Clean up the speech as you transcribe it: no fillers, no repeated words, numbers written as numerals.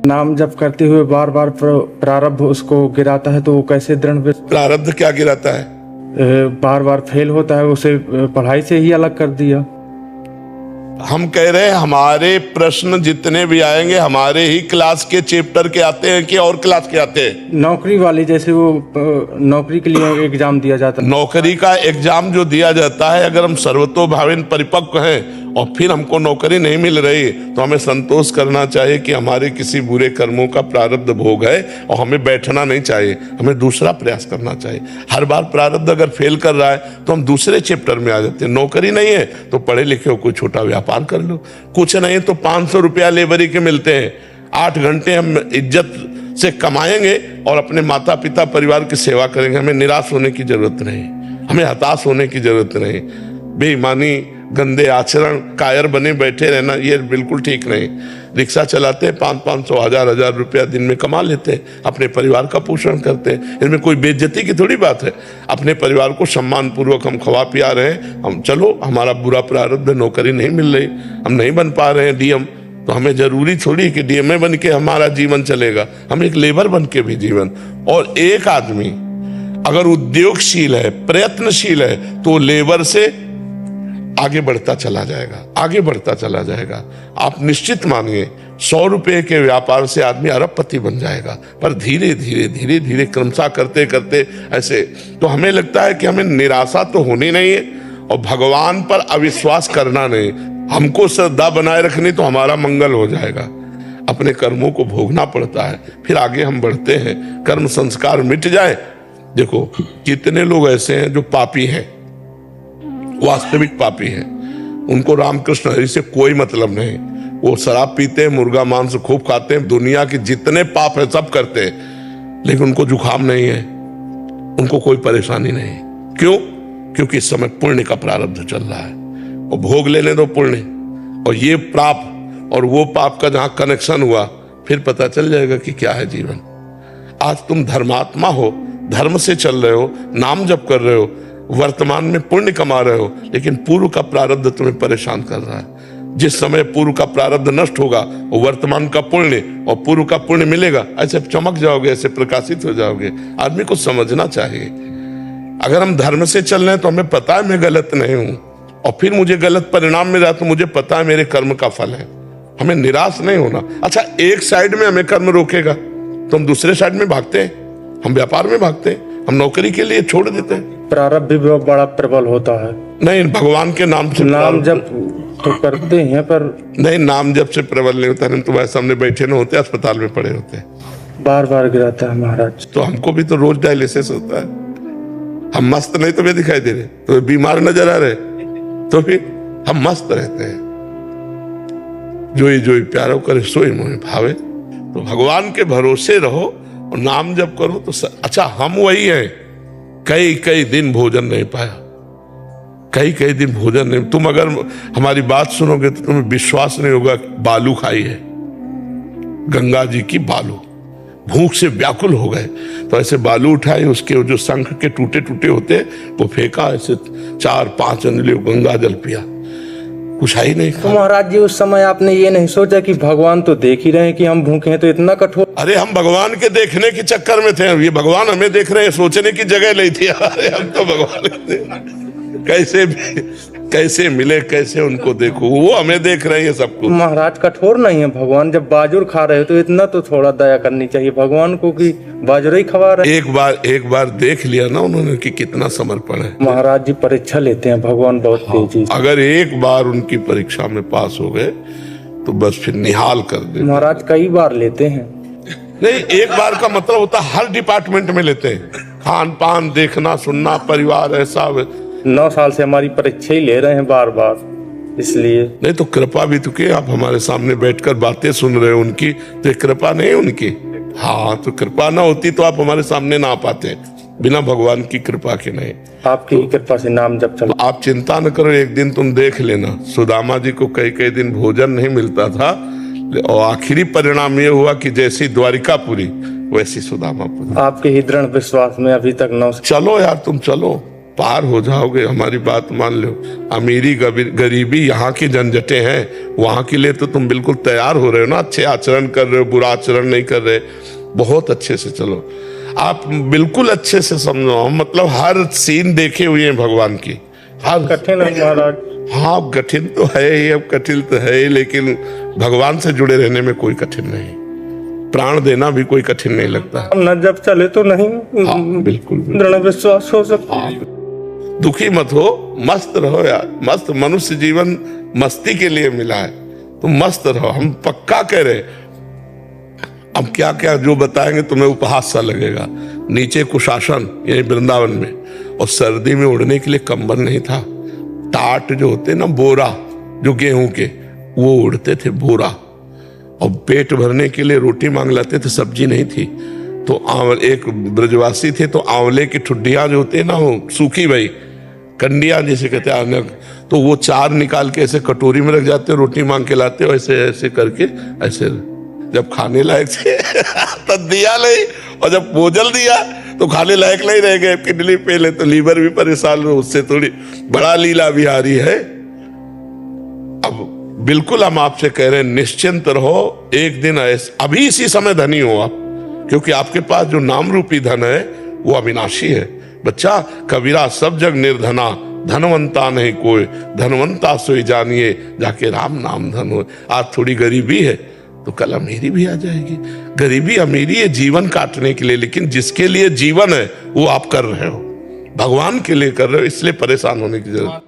नाम जप करते हुए बार बार प्रारब्ध उसको गिराता है, तो वो कैसे प्रारब्ध क्या गिराता है? बार बार फेल होता है, उसे पढ़ाई से ही अलग कर दिया। हम कह रहे हैं हमारे प्रश्न जितने भी आएंगे हमारे ही क्लास के चैप्टर के आते हैं कि और क्लास के आते हैं? नौकरी वाली, जैसे वो नौकरी के लिए एग्जाम दिया जाता है, नौकरी का एग्जाम जो दिया जाता है, अगर हम सर्वतोभावेन परिपक्व हैं और फिर हमको नौकरी नहीं मिल रही तो हमें संतोष करना चाहिए कि हमारे किसी बुरे कर्मों का प्रारब्ध भोग है और हमें बैठना नहीं चाहिए, हमें दूसरा प्रयास करना चाहिए। हर बार प्रारब्ध अगर फेल कर रहा है तो हम दूसरे चैप्टर में आ जाते हैं। नौकरी नहीं है तो पढ़े लिखे हो कोई छोटा व्यापार कर लो, कुछ नहीं तो 500 रुपया लेबरी के मिलते हैं, 8 घंटे हम इज्जत से कमाएंगे और अपने माता पिता परिवार की सेवा करेंगे। हमें निराश होने की जरूरत नहीं, हमें हताश होने की जरूरत नहीं। बेईमानी, गंदे आचरण, कायर बने बैठे रहना ये बिल्कुल ठीक नहीं। रिक्शा चलाते हैं, 500 1000 रुपया दिन में कमा लेते हैं, अपने परिवार का पोषण करते हैं, इसमें कोई बेइज्जती की थोड़ी बात है। अपने परिवार को सम्मान पूर्वक हम खवा पिया रहे हैं। हम चलो हमारा बुरा प्रारब्ध, नौकरी नहीं मिल रही, हम नहीं बन पा रहे हैं डीएम, तो हमें जरूरी थोड़ी कि डीएमए बन के हमारा जीवन चलेगा, हम एक लेबर बन के भी जीवन। और एक आदमी अगर उद्योगशील है, प्रयत्नशील है, तो लेबर से आगे बढ़ता चला जाएगा, आगे बढ़ता चला जाएगा। आप निश्चित मानिए 100 रुपए के व्यापार से आदमी अरबपति बन जाएगा, पर धीरे धीरे धीरे धीरे क्रमशः करते करते ऐसे। तो हमें लगता है कि हमें निराशा तो होनी नहीं है और भगवान पर अविश्वास करना नहीं, हमको श्रद्धा बनाए रखनी तो हमारा मंगल हो जाएगा। अपने कर्मों को भोगना पड़ता है, फिर आगे हम बढ़ते हैं, कर्म संस्कार मिट जाए। देखो कितने लोग ऐसे हैं जो पापी हैं, वास्तविक पापी हैं, उनको रामकृष्ण हरि से कोई मतलब नहीं। वो शराब पीते हैं, मुर्गा मांस खूब खाते हैं, दुनिया के जितने पाप है सब करते हैं, लेकिन उनको जुकाम नहीं है, उनको कोई परेशानी नहीं। क्यों? क्योंकि इस समय पुण्य का प्रारब्ध चल रहा है और भोग लेने दो पुण्य, और ये पाप और वो पाप का जहां कनेक्शन हुआ फिर पता चल जाएगा कि क्या है जीवन। आज तुम धर्मात्मा हो, धर्म से चल रहे हो, नाम जप कर रहे हो, वर्तमान में पुण्य कमा रहे हो, लेकिन पूर्व का प्रारब्ध तुम्हें परेशान कर रहा है। जिस समय पूर्व का प्रारब्ध नष्ट होगा वो वर्तमान का पुण्य और पूर्व का पुण्य मिलेगा, ऐसे चमक जाओगे, ऐसे प्रकाशित हो जाओगे। आदमी को समझना चाहिए, अगर हम धर्म से चल रहे हैं तो हमें पता है मैं गलत नहीं हूं और फिर मुझे गलत परिणाम मिल रहा तो मुझे पता है मेरे कर्म का फल है, हमें निराश नहीं होना। अच्छा, एक साइड में हमें कर्म रोकेगा तो हम दूसरे साइड में भागते हैं, हम व्यापार में भागते हैं, हम नौकरी के लिए छोड़ देते हैं। प्रारब्ध भी बहुत बड़ा प्रबल होता है। नहीं, भगवान के नाम से नाम जप तो करते हैं, पर नहीं, नाम जप से प्रबल नहीं होता। हम तुम्हारे सामने बैठे न होते, अस्पताल में पड़े होते, बार बार गिराता है महाराज। तो हमको भी तो रोज डायलिसिस होता है। हम मस्त नहीं तुम्हें दिखाई दे रहे, तो बीमार नजर आ रहे, तो फिर हम मस्त रहते हैं। जोई जोई प्यारो करे सोई मोहि भावे। तो भगवान के भरोसे रहो और नाम जप करो तो अच्छा, हम वही हैं, कई दिन भोजन नहीं पाया, कई दिन भोजन नहीं। तुम अगर हमारी बात सुनोगे तो तुम्हें विश्वास नहीं होगा, बालू खाई है, गंगा जी की बालू, भूख से व्याकुल हो गए तो ऐसे बालू उठाए, उसके जो शंख के टूटे टूटे होते वो फेंका, ऐसे 4-5 अंजलि गंगा जल पिया, कुछ ही नहीं तो महाराज जी उस समय आपने ये नहीं सोचा कि भगवान तो देख ही रहे हैं कि हम भूखे हैं, तो इतना कठोर? अरे हम भगवान के देखने के चक्कर में थे, ये भगवान हमें देख रहे हैं, सोचने की जगह नहीं थी। अरे हम तो भगवान कैसे मिले, कैसे उनको देखो, वो हमें देख रहे हैं सबको। महाराज कठोर नहीं है भगवान, जब बाजुर खा रहे हो तो इतना तो थोड़ा दया करनी चाहिए भगवान को कि बाजुर ही खवा रहे। एक बार देख लिया ना उन्होंने कि कितना समर्पण है। महाराज जी परीक्षा लेते हैं भगवान बहुत तेजी। अगर एक बार उनकी परीक्षा में पास हो गए तो बस फिर निहाल कर दे। महाराज कई बार लेते हैं। नहीं, एक बार का मतलब होता हर डिपार्टमेंट में लेते हैं, खान पान, देखना सुनना, परिवार, ऐसा। 9 साल से हमारी परीक्षा ही ले रहे हैं बार बार, इसलिए। नहीं तो कृपा भी तो के, आप हमारे सामने बैठकर बातें सुन रहे हो उनकी, तो कृपा नहीं उनकी? हाँ, तो कृपा ना होती तो आप हमारे सामने ना आ पाते, बिना भगवान की कृपा के नहीं। आपकी ही कृपा से नाम जप चल। आप चिंता न करो, एक दिन तुम देख लेना, सुदामा जी को कई दिन भोजन नहीं मिलता था और आखिरी परिणाम ये हुआ कि जैसी द्वारिकापुरी वैसी सुदामापुरी। आपके ही दृढ़ विश्वास में अभी तक 9। चलो यार, तुम चलो, पार हो जाओगे। हमारी बात मान लो। अमीरी गरीबी यहाँ की झंझटें हैं, वहाँ के लिए तो तुम बिल्कुल तैयार हो रहे हो ना। अच्छे आचरण कर रहे हो, बुरा आचरण नहीं कर रहे, बहुत अच्छे से चलो। आप बिल्कुल अच्छे से समझो, मतलब हर सीन देखे हुए हैं भगवान की। हर कठिन है महाराज। हाँ कठिन तो है ही, अब कठिन तो है ही, लेकिन भगवान से जुड़े रहने में कोई कठिन नहीं। प्राण देना भी कोई कठिन नहीं लगता। न जब चले तो नहीं। हाँ, बिल्कुल। दृढ़ विश्वास हो सकता है। दुखी मत हो, मस्त रहो यार। मस्त मनुष्य जीवन मस्ती के लिए मिला है, तुम मस्त रहो। हम पक्का कह रहे। अब क्या क्या जो बताएंगे तुम्हें उपहास सा लगेगा। नीचे कुशासन यही वृंदावन में, और सर्दी में उड़ने के लिए कंबल नहीं था। टाट जो होते ना, बोरा जो गेहूं के, वो उड़ते थे बोरा। और पेट भरने के लिए रोटी मांग लाते थे, सब्जी नहीं थी। तो एक ब्रजवासी थे, तो आंवले की ठुड्डियां जो होती है ना, वो सूखी भाई कंडियां जिसे कहते हैं, तो वो चार निकाल के ऐसे कटोरी में रख जाते, रोटी मांग के लाते, ऐसे ऐसे करके ऐसे। जब खाने लायक थे तब दिया नहीं, और जब भोजन दिया तो खाने लायक नहीं रह गए। किडनी फेल है तो लीवर भी परेशान हो, उससे थोड़ी बड़ा लीला बिहारी है। अब बिल्कुल हम आपसे कह रहे हैं, निश्चिंत रहो। एक दिन ऐसे अभी इसी समय धनी हो आप, क्योंकि आपके पास जो नाम रूपी धन है वो अविनाशी है। बच्चा, कबीरा सब जग निर्धना, धनवंता नहीं कोई, धनवंता सोई जानिए, जाके राम नाम धन हो। आज थोड़ी गरीबी है तो कल अमीरी भी आ जाएगी। गरीबी अमीरी है जीवन काटने के लिए, लेकिन जिसके लिए जीवन है वो आप कर रहे हो, भगवान के लिए कर रहे हो, इसलिए परेशान होने की जरूरत।